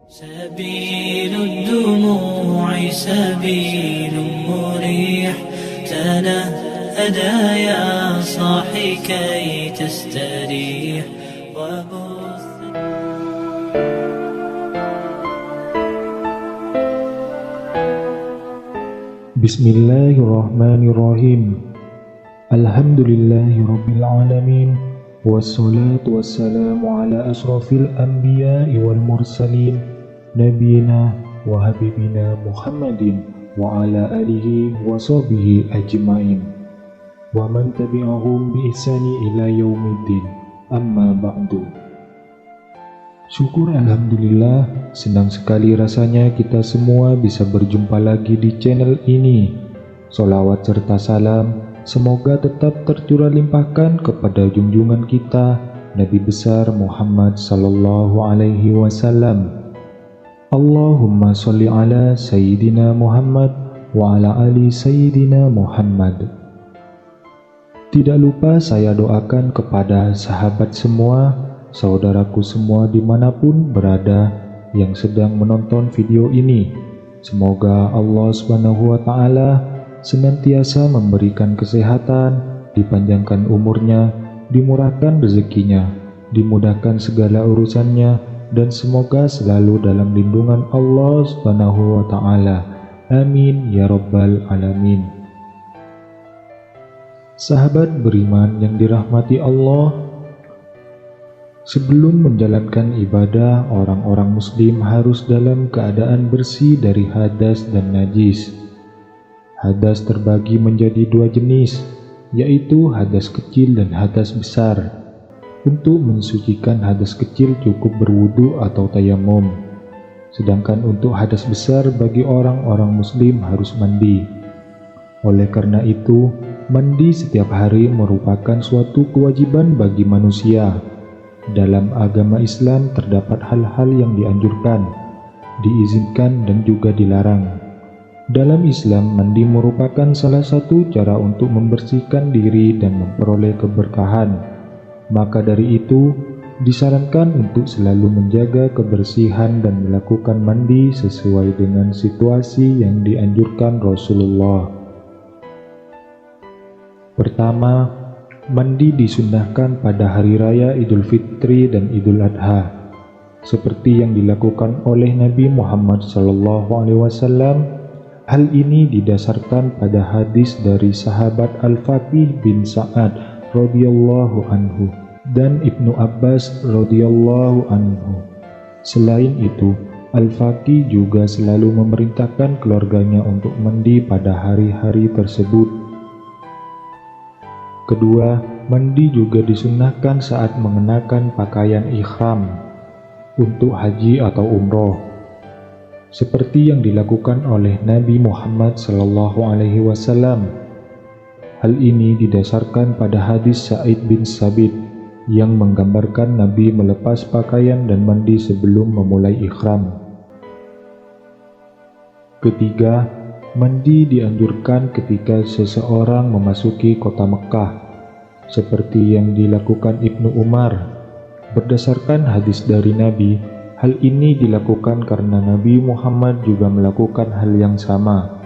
سبيل الدموع سبيل مريح تنهدى يا صاحي كي تستريح وبث. Bismillahirrahmanirrahim. Alhamdulillahirrabbilalamin. Wassalatu wassalamu ala asrafil anbiya'i wal mursalin Nabiyina wa habibina Muhammadin wa ala alihi wa sahbihi ajma'in wa man tabi'ahum bi ihsani ila yaumiddin. Amma ba'du. Syukur alhamdulillah, senang sekali rasanya kita semua bisa berjumpa lagi di channel ini. Sholawat serta salam semoga tetap tercurah limpahkan kepada junjungan kita Nabi besar Muhammad sallallahu alaihi wasallam. Allahumma sholli ala sayyidina Muhammad wa ala ali sayyidina Muhammad. Tidak lupa saya doakan kepada sahabat semua, saudaraku semua dimanapun berada yang sedang menonton video ini. Semoga Allah Subhanahu wa Ta'ala senantiasa memberikan kesehatan, dipanjangkan umurnya, dimurahkan rezekinya, dimudahkan segala urusannya, dan semoga selalu dalam lindungan Allah Subhanahu wa Ta'ala. Amin ya Rabbal Alamin. Sahabat beriman yang dirahmati Allah, sebelum menjalankan ibadah, orang-orang muslim harus dalam keadaan bersih dari hadas dan najis. Hadas terbagi menjadi dua jenis, yaitu hadas kecil dan hadas besar. Untuk mensucikan hadas kecil cukup berwudu atau tayamum, sedangkan untuk hadas besar bagi orang-orang muslim harus mandi. Oleh karena itu, mandi setiap hari merupakan suatu kewajiban bagi manusia. Dalam agama Islam terdapat hal-hal yang dianjurkan, diizinkan dan juga dilarang. Dalam Islam, mandi merupakan salah satu cara untuk membersihkan diri dan memperoleh keberkahan. Maka dari itu, disarankan untuk selalu menjaga kebersihan dan melakukan mandi sesuai dengan situasi yang dianjurkan Rasulullah. Pertama, mandi disunnahkan pada hari raya Idul Fitri dan Idul Adha, seperti yang dilakukan oleh Nabi Muhammad SAW. Hal ini didasarkan pada hadis dari sahabat Al-Faqih bin Sa'ad radhiyallahu anhu dan Ibnu Abbas radhiyallahu anhu. Selain itu, Al-Faqih juga selalu memerintahkan keluarganya untuk mandi pada hari-hari tersebut. Kedua, mandi juga disunnahkan saat mengenakan pakaian ihram untuk haji atau umroh, seperti yang dilakukan oleh Nabi Muhammad SAW. Hal ini didasarkan pada hadis Sa'id bin Sabit yang menggambarkan Nabi melepas pakaian dan mandi sebelum memulai ihram. Ketiga, mandi dianjurkan ketika seseorang memasuki kota Mekah, seperti yang dilakukan Ibnu Umar. Berdasarkan hadis dari Nabi, hal ini dilakukan karena Nabi Muhammad juga melakukan hal yang sama.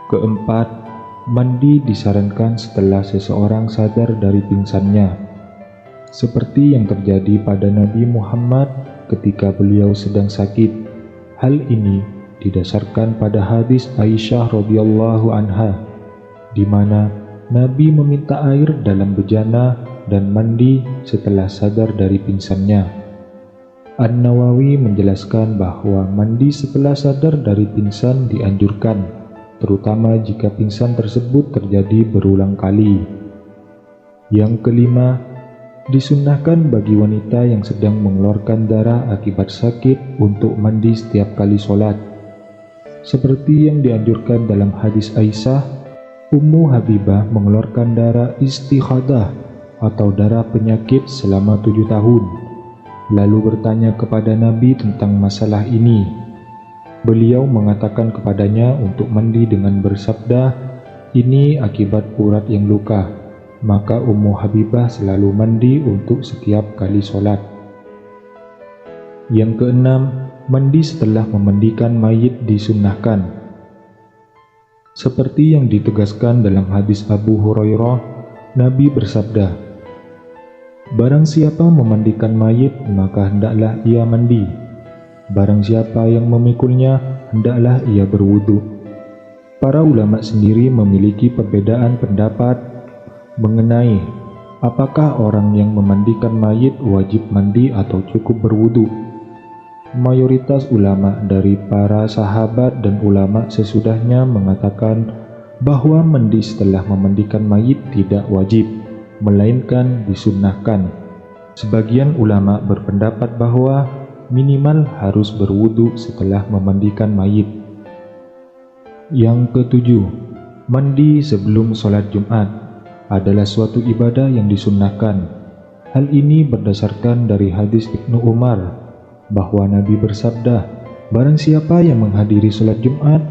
Keempat, mandi disarankan setelah seseorang sadar dari pingsannya, seperti yang terjadi pada Nabi Muhammad ketika beliau sedang sakit. Hal ini didasarkan pada hadis Aisyah radhiyallahu anha, di mana Nabi meminta air dalam bejana dan mandi setelah sadar dari pingsannya. An-Nawawi menjelaskan bahwa mandi setelah sadar dari pingsan dianjurkan, terutama jika pingsan tersebut terjadi berulang kali. Yang kelima, disunnahkan bagi wanita yang sedang mengeluarkan darah akibat sakit untuk mandi setiap kali sholat, seperti yang dianjurkan dalam hadis Aisyah. Ummu Habibah mengeluarkan darah istikhadah atau darah penyakit selama 7 tahun, lalu bertanya kepada Nabi tentang masalah ini. Beliau mengatakan kepadanya untuk mandi dengan bersabda, "Ini akibat urat yang luka." Maka Ummu Habibah selalu mandi untuk setiap kali sholat. Yang keenam, mandi setelah memandikan mayit disunnahkan. Seperti yang ditegaskan dalam hadis Abu Hurairah, Nabi bersabda, "Barang siapa memandikan mayit, maka hendaklah ia mandi. Barang siapa yang memikulnya, hendaklah ia berwudu." Para ulama sendiri memiliki perbedaan pendapat mengenai apakah orang yang memandikan mayit wajib mandi atau cukup berwudu. Mayoritas ulama dari para sahabat dan ulama sesudahnya mengatakan bahwa mandi setelah memandikan mayit tidak wajib, melainkan disunnahkan. Sebagian ulama berpendapat bahwa minimal harus berwudu setelah memandikan mayit. Yang ketujuh, mandi sebelum sholat Jumat adalah suatu ibadah yang disunnahkan. Hal ini berdasarkan dari hadis Ibnu Umar bahwa Nabi bersabda, "Barang siapa yang menghadiri sholat Jumat,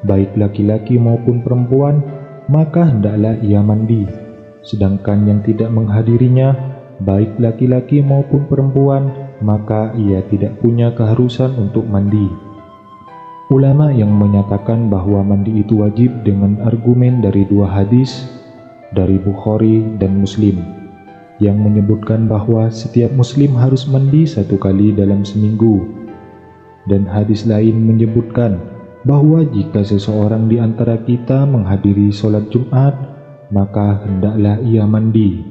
baik laki-laki maupun perempuan, maka hendaklah ia mandi. Sedangkan yang tidak menghadirinya, baik laki-laki maupun perempuan, maka ia tidak punya keharusan untuk mandi." Ulama yang menyatakan bahwa mandi itu wajib dengan argumen dari dua hadis dari Bukhari dan Muslim yang menyebutkan bahwa setiap muslim harus mandi 1 kali dalam seminggu, dan hadis lain menyebutkan bahwa jika seseorang di antara kita menghadiri sholat Jumat, maka hendaklah ia mandi.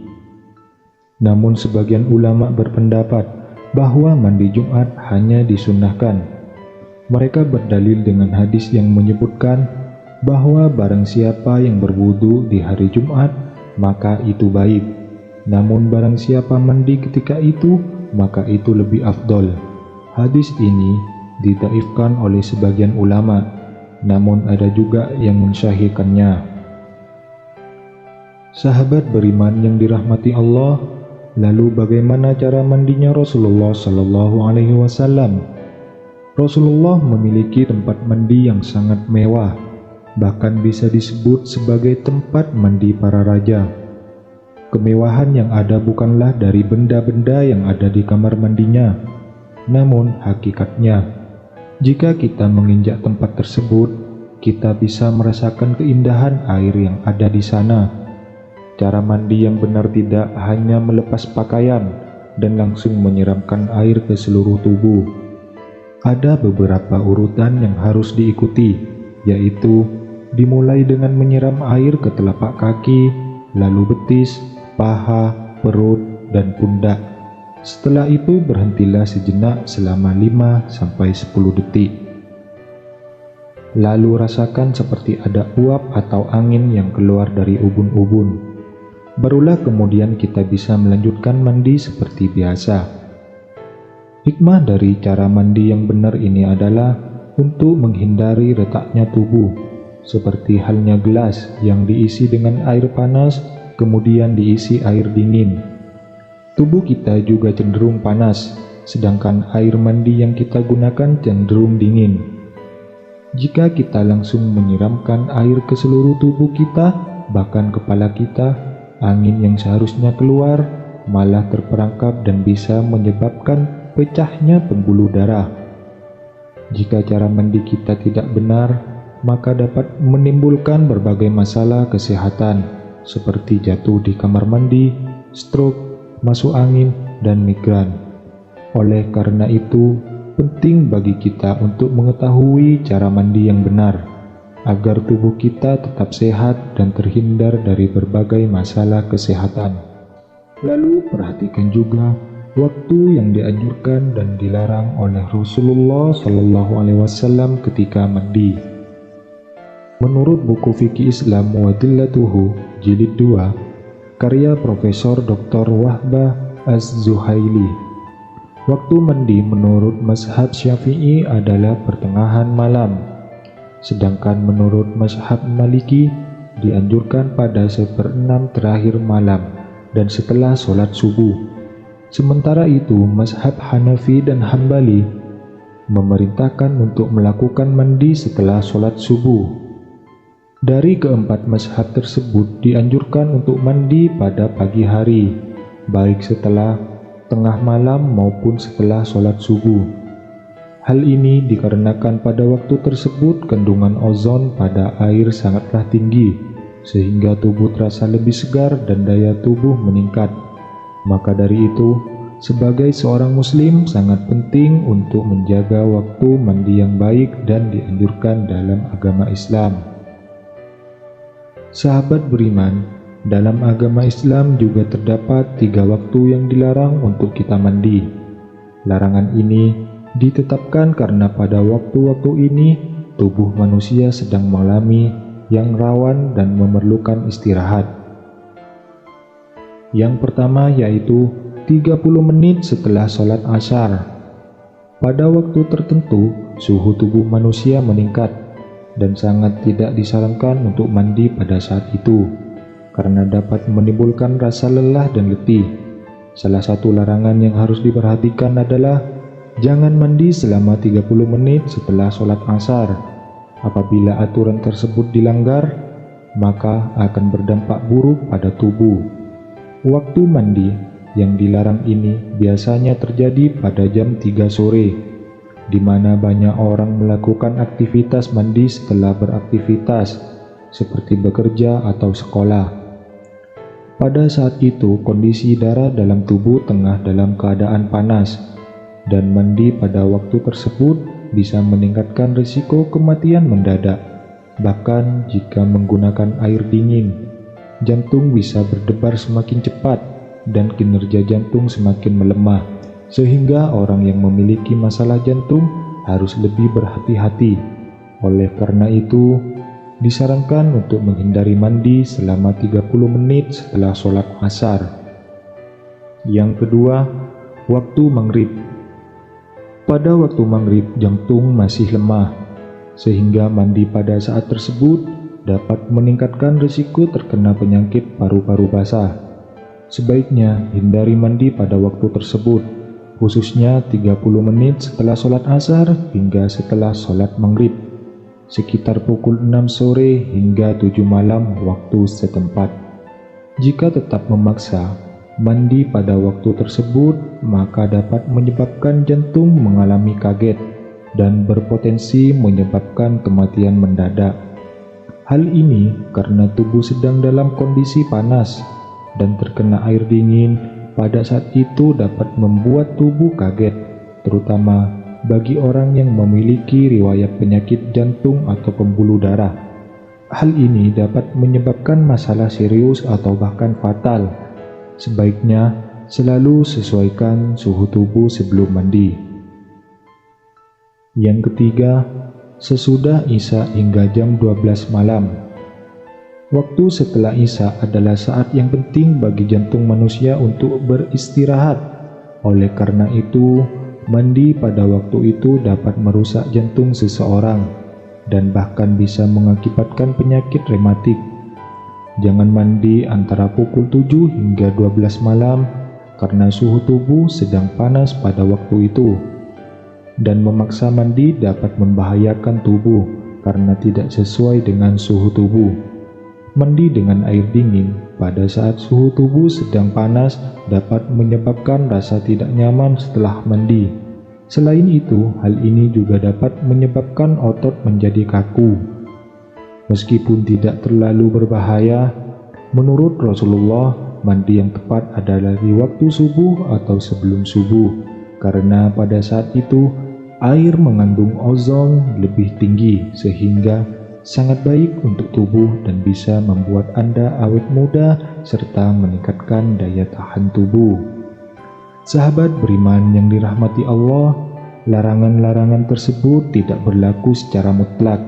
Namun sebagian ulama berpendapat bahwa mandi Jumat hanya disunnahkan. Mereka berdalil dengan hadis yang menyebutkan bahwa barang siapa yang berwudu di hari Jumat, maka itu baik. Namun barang siapa mandi ketika itu, maka itu lebih afdol. Hadis ini didhaifkan oleh sebagian ulama, namun ada juga yang mensahihkannya. Sahabat beriman yang dirahmati Allah, lalu bagaimana cara mandinya Rasulullah Shallallahu Alaihi Wasallam? Rasulullah memiliki tempat mandi yang sangat mewah, bahkan bisa disebut sebagai tempat mandi para raja. Kemewahan yang ada bukanlah dari benda-benda yang ada di kamar mandinya, namun hakikatnya, jika kita menginjak tempat tersebut, kita bisa merasakan keindahan air yang ada di sana. Cara mandi yang benar tidak hanya melepas pakaian dan langsung menyiramkan air ke seluruh tubuh. Ada beberapa urutan yang harus diikuti, yaitu dimulai dengan menyiram air ke telapak kaki, lalu betis, paha, perut, dan pundak. Setelah itu berhentilah sejenak selama 5-10 detik. Lalu rasakan seperti ada uap atau angin yang keluar dari ubun-ubun. Barulah kemudian kita bisa melanjutkan mandi seperti biasa. Hikmah dari cara mandi yang benar ini adalah untuk menghindari retaknya tubuh, seperti halnya gelas yang diisi dengan air panas kemudian diisi air dingin. Tubuh kita juga cenderung panas, sedangkan air mandi yang kita gunakan cenderung dingin. Jika kita langsung menyiramkan air ke seluruh tubuh kita, bahkan kepala kita, angin yang seharusnya keluar malah terperangkap dan bisa menyebabkan pecahnya pembuluh darah. Jika cara mandi kita tidak benar, maka dapat menimbulkan berbagai masalah kesehatan, seperti jatuh di kamar mandi, stroke, masuk angin, dan migran. Oleh karena itu, penting bagi kita untuk mengetahui cara mandi yang benar, agar tubuh kita tetap sehat dan terhindar dari berbagai masalah kesehatan. Lalu perhatikan juga waktu yang dianjurkan dan dilarang oleh Rasulullah Shallallahu Alaihi Wasallam ketika mandi. Menurut buku Fikih Islam Wadillatuhu Jilid 2, karya Profesor Dr. Wahbah Az-Zuhaili, waktu mandi menurut mazhab Syafi'i adalah pertengahan malam, sedangkan menurut mazhab Maliki dianjurkan pada 1/6 terakhir malam dan setelah sholat subuh. Sementara itu mazhab Hanafi dan Hambali memerintahkan untuk melakukan mandi setelah sholat subuh. Dari keempat mazhab tersebut dianjurkan untuk mandi pada pagi hari, baik setelah tengah malam maupun setelah sholat subuh. Hal ini dikarenakan pada waktu tersebut kandungan ozon pada air sangatlah tinggi, sehingga tubuh terasa lebih segar dan daya tubuh meningkat. Maka dari itu, sebagai seorang muslim sangat penting untuk menjaga waktu mandi yang baik dan dianjurkan dalam agama Islam. Sahabat beriman, dalam agama Islam juga terdapat 3 waktu yang dilarang untuk kita mandi. Larangan ini ditetapkan karena pada waktu-waktu ini tubuh manusia sedang mengalami yang rawan dan memerlukan istirahat. Yang pertama yaitu 30 menit setelah sholat Ashar. Pada waktu tertentu, suhu tubuh manusia meningkat dan sangat tidak disarankan untuk mandi pada saat itu, karena dapat menimbulkan rasa lelah dan letih. Salah satu larangan yang harus diperhatikan adalah jangan mandi selama 30 menit setelah sholat Ashar. Apabila aturan tersebut dilanggar, maka akan berdampak buruk pada tubuh. Waktu mandi yang dilarang ini biasanya terjadi pada jam 3 sore, di mana banyak orang melakukan aktivitas mandi setelah beraktivitas, seperti bekerja atau sekolah. Pada saat itu, kondisi darah dalam tubuh tengah dalam keadaan panas, dan mandi pada waktu tersebut bisa meningkatkan risiko kematian mendadak. Bahkan jika menggunakan air dingin, jantung bisa berdebar semakin cepat dan kinerja jantung semakin melemah, sehingga orang yang memiliki masalah jantung harus lebih berhati-hati. Oleh karena itu, disarankan untuk menghindari mandi selama 30 menit setelah sholat Ashar. Yang kedua, waktu maghrib. Pada waktu maghrib, jantung masih lemah, sehingga mandi pada saat tersebut dapat meningkatkan risiko terkena penyakit paru-paru basah. Sebaiknya hindari mandi pada waktu tersebut, khususnya 30 menit setelah sholat Ashar hingga setelah sholat maghrib, sekitar pukul 6 sore hingga 7 malam waktu setempat. Jika tetap memaksa mandi pada waktu tersebut, maka dapat menyebabkan jantung mengalami kaget dan berpotensi menyebabkan kematian mendadak. Hal ini karena tubuh sedang dalam kondisi panas dan terkena air dingin pada saat itu dapat membuat tubuh kaget, terutama bagi orang yang memiliki riwayat penyakit jantung atau pembuluh darah. Hal ini dapat menyebabkan masalah serius atau bahkan fatal. Sebaiknya selalu sesuaikan suhu tubuh sebelum mandi. Yang ketiga, sesudah Isya hingga jam 12 malam. Waktu setelah Isya adalah saat yang penting bagi jantung manusia untuk beristirahat. Oleh karena itu, mandi pada waktu itu dapat merusak jantung seseorang dan bahkan bisa mengakibatkan penyakit rematik. Jangan mandi antara pukul 7 hingga 12 malam karena suhu tubuh sedang panas pada waktu itu. Dan memaksa mandi dapat membahayakan tubuh karena tidak sesuai dengan suhu tubuh. Mandi dengan air dingin pada saat suhu tubuh sedang panas dapat menyebabkan rasa tidak nyaman setelah mandi. Selain itu, hal ini juga dapat menyebabkan otot menjadi kaku. Meskipun tidak terlalu berbahaya, menurut Rasulullah, mandi yang tepat adalah di waktu subuh atau sebelum subuh, karena pada saat itu air mengandung ozon lebih tinggi sehingga sangat baik untuk tubuh dan bisa membuat Anda awet muda serta meningkatkan daya tahan tubuh. Sahabat beriman yang dirahmati Allah, larangan-larangan tersebut tidak berlaku secara mutlak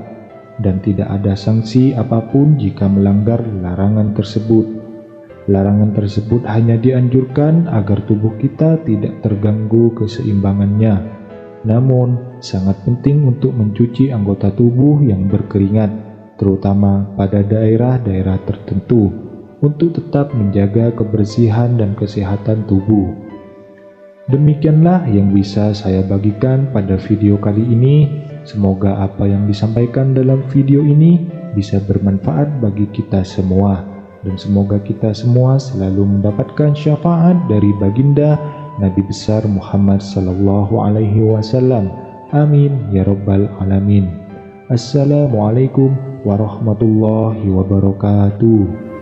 dan tidak ada sanksi apapun jika melanggar larangan tersebut. Larangan tersebut hanya dianjurkan agar tubuh kita tidak terganggu keseimbangannya. Namun, sangat penting untuk mencuci anggota tubuh yang berkeringat, terutama pada daerah-daerah tertentu, untuk tetap menjaga kebersihan dan kesehatan tubuh. Demikianlah yang bisa saya bagikan pada video kali ini. Semoga apa yang disampaikan dalam video ini bisa bermanfaat bagi kita semua, dan semoga kita semua selalu mendapatkan syafaat dari baginda Nabi besar Muhammad sallallahu alaihi wasallam. Amin ya rabbal alamin. Assalamualaikum warahmatullahi wabarakatuh.